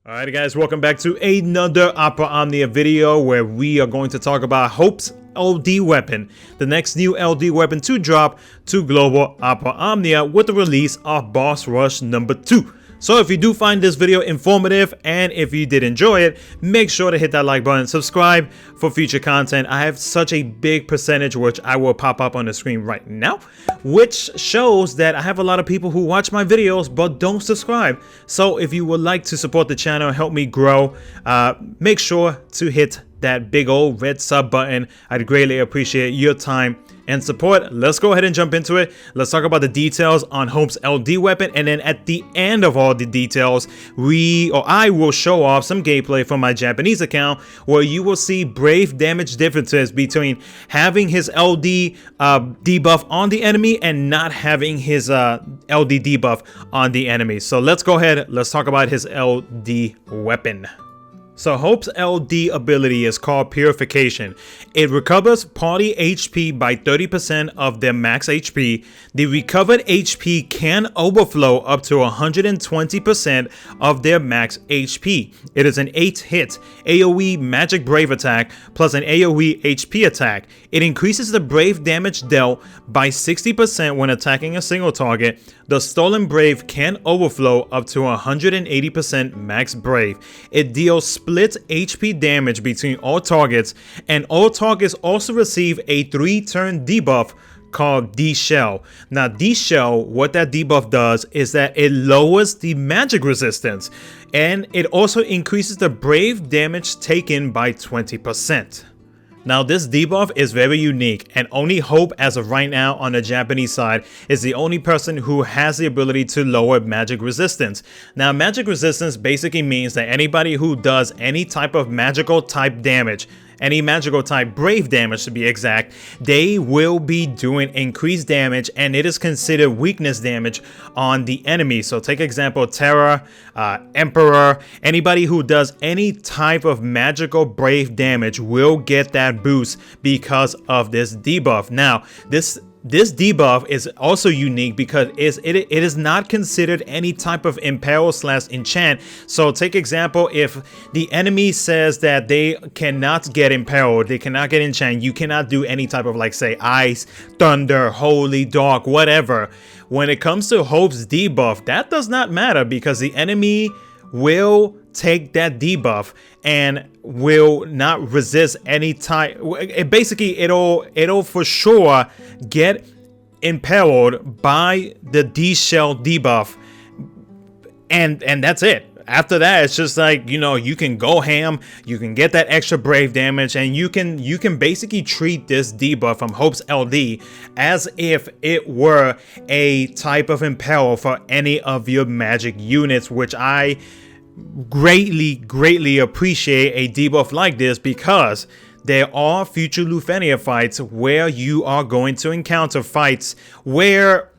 Alright guys, welcome back to another Opera Omnia video where we are going to talk about Hope's LD weapon, the next new LD weapon to drop to global Opera Omnia with the release of Boss Rush number 2. So if you do find this video informative and if you did enjoy it, make sure to hit that like button, subscribe for future content. I have such a big percentage, which I will pop up on the screen right now, which shows that I have a lot of people who watch my videos but don't subscribe. So if you would like to support the channel and help me grow, make sure to hit that big old red sub button. I'd greatly appreciate your time and support. Let's go ahead and jump into it. Let's talk about the details on Hope's LD weapon, and then at the end of all the details, I will show off some gameplay from my Japanese account where you will see brave damage differences between having his LD debuff on the enemy and not having his LD debuff on the enemy. So let's go ahead, let's talk about his LD weapon. So Hope's LD ability is called Purification. It recovers party HP by 30% of their max HP. The recovered HP can overflow up to 120% of their max HP. It is an 8-hit AoE Magic Brave attack plus an AoE HP attack. It increases the Brave damage dealt by 60% when attacking a single target. The Stolen Brave can overflow up to 180% max Brave. It deals split HP damage between all targets, and all targets also receive a 3-turn debuff called D-Shell. Now D-Shell, what that debuff does is that it lowers the magic resistance, and it also increases the Brave damage taken by 20%. Now this debuff is very unique, and only Hope as of right now on the Japanese side is the only person who has the ability to lower magic resistance. Now magic resistance basically means that anybody who does any type of magical type damage, any magical type brave damage to be exact, they will be doing increased damage, and it is considered weakness damage on the enemy. So take example Terra, Emperor, anybody who does any type of magical brave damage will get that boost because of this debuff. Now this debuff is also unique because it is not considered any type of impale / enchant. So take example, if the enemy says that they cannot get impaled, they cannot get enchant, you cannot do any type of, like, say, ice, thunder, holy, dark, whatever. When it comes to Hope's debuff, that does not matter because the enemy will take that debuff and will not resist any type. Basically it'll for sure get impaled by the D-Shell debuff, and that's it. After that, it's just like, you know, you can go ham, you can get that extra brave damage, and you can basically treat this debuff from Hope's LD as if it were a type of impale for any of your magic units, which I greatly appreciate a debuff like this, because there are future Lufenia fights where you are going to encounter fights where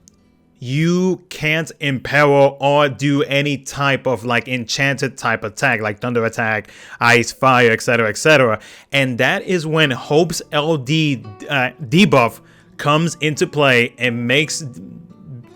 you can't impale or do any type of, like, enchanted type attack, like thunder attack, ice, fire, etc., and that is when Hope's LD debuff comes into play and makes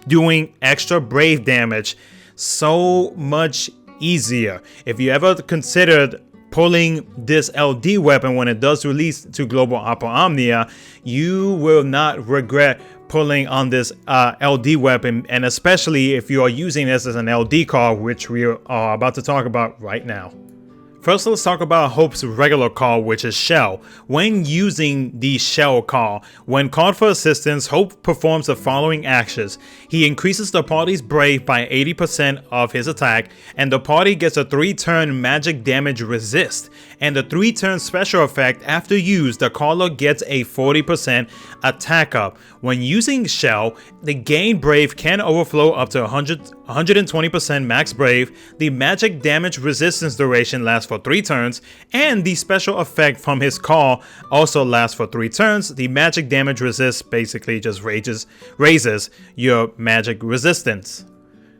doing extra brave damage so much easier. If you ever considered pulling this LD weapon when it does release to global Opera Omnia, you will not regret pulling on this LD weapon, and especially if you are using this as an LD card, which we are about to talk about right now. First, let's talk about Hope's regular call, which is Shell. When using the Shell call, when called for assistance, Hope performs the following actions. He increases the party's Brave by 80% of his attack, and the party gets a 3-turn magic damage resist. And the 3-turn special effect, after use, the caller gets a 40% attack up. When using Shell, the gained Brave can overflow up to 120% max Brave. The magic damage resistance duration lasts for 3 turns, and the special effect from his call also lasts for 3 turns. The magic damage resist basically just raises your magic resistance.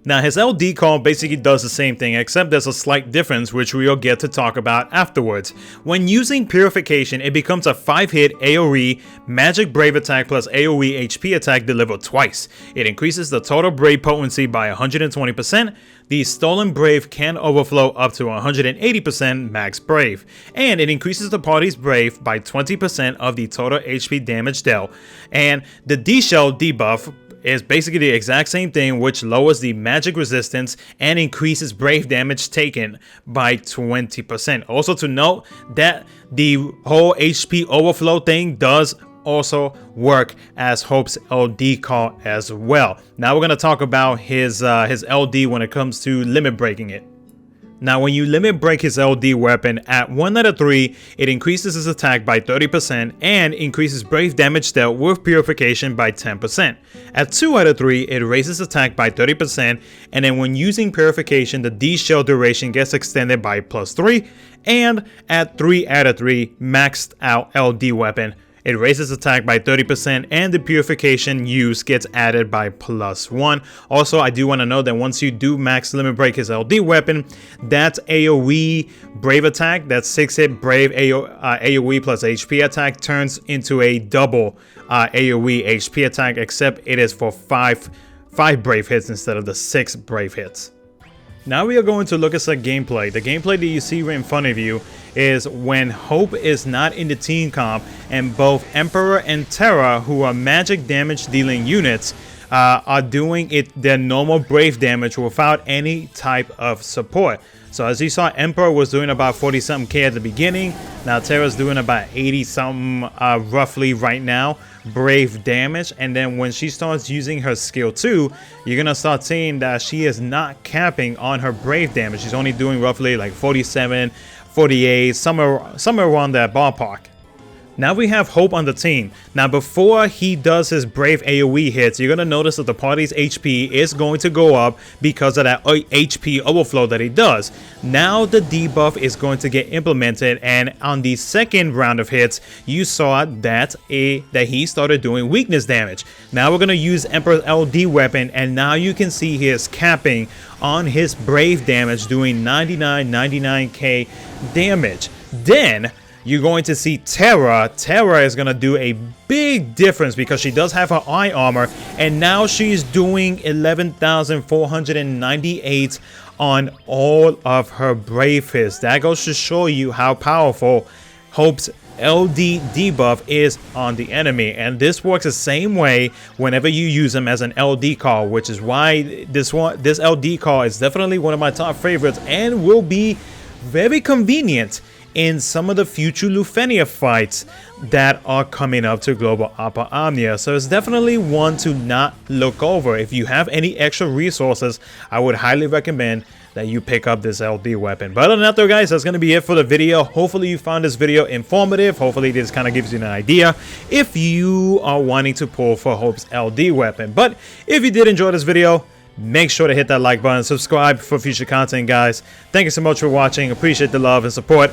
Now his LD call basically does the same thing, except there's a slight difference which we'll get to talk about afterwards. When using Purification, it becomes a 5-hit AoE Magic Brave attack plus AoE HP attack delivered twice. It increases the total Brave potency by 120%. The Stolen Brave can overflow up to 180% max Brave, and it increases the party's Brave by 20% of the total HP damage dealt. And the D-Shell debuff is basically the exact same thing, which lowers the magic resistance and increases Brave damage taken by 20%. Also to note that the whole HP overflow thing does also work as Hope's LD call as well. Now we're going to talk about his LD when it comes to limit breaking it. Now when you limit break his LD weapon at 1 out of 3, it increases his attack by 30% and increases Brave damage dealt with Purification by 10%. At 2 out of 3, it raises attack by 30%, and then when using Purification, the D-Shell duration gets extended by +3, and at 3 out of 3 maxed out LD weapon, it raises attack by 30% and the Purification use gets added by +1. Also, I do want to note that once you do max limit break his LD weapon, that AoE Brave attack, that 6-hit Brave AoE plus HP attack turns into a double AoE HP attack, except it is for 5 Brave hits instead of the 6 Brave hits. Now we are going to look at some gameplay. The gameplay that you see right in front of you is when Hope is not in the team comp and both Emperor and Terra, who are magic damage dealing units, are doing their normal Brave damage without any type of support. So as you saw, Emperor was doing about 40-something K at the beginning. Now Terra's doing about 80-something roughly right now Brave damage, and then when she starts using her skill 2, you're gonna start seeing that she is not capping on her Brave damage. She's only doing roughly like 47, 48, somewhere around that ballpark. Now we have Hope on the team. Now before he does his Brave AoE hits, you're going to notice that the party's HP is going to go up because of that HP overflow that he does. Now the debuff is going to get implemented, and on the second round of hits, you saw that he started doing weakness damage. Now we're going to use Emperor's LD weapon, and now you can see he is capping on his Brave damage, doing 99k damage. Then you're going to see Terra. Terra is going to do a big difference because she does have her eye armor, and now she's doing 11,498 on all of her Brave hits. That goes to show you how powerful Hope's LD debuff is on the enemy, and this works the same way whenever you use him as an LD call, which is why this LD call is definitely one of my top favorites and will be very convenient in some of the future Lufenia fights that are coming up to Global Opera Omnia. So it's definitely one to not look over. If you have any extra resources, I would highly recommend that you pick up this LD weapon. But other than that though, guys, that's going to be it for the video. Hopefully you found this video informative. Hopefully this kind of gives you an idea if you are wanting to pull for Hope's LD weapon. But if you did enjoy this video, make sure to hit that like button, subscribe for future content, guys. Thank you so much for watching. Appreciate the love and support,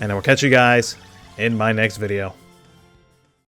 and I will catch you guys in my next video.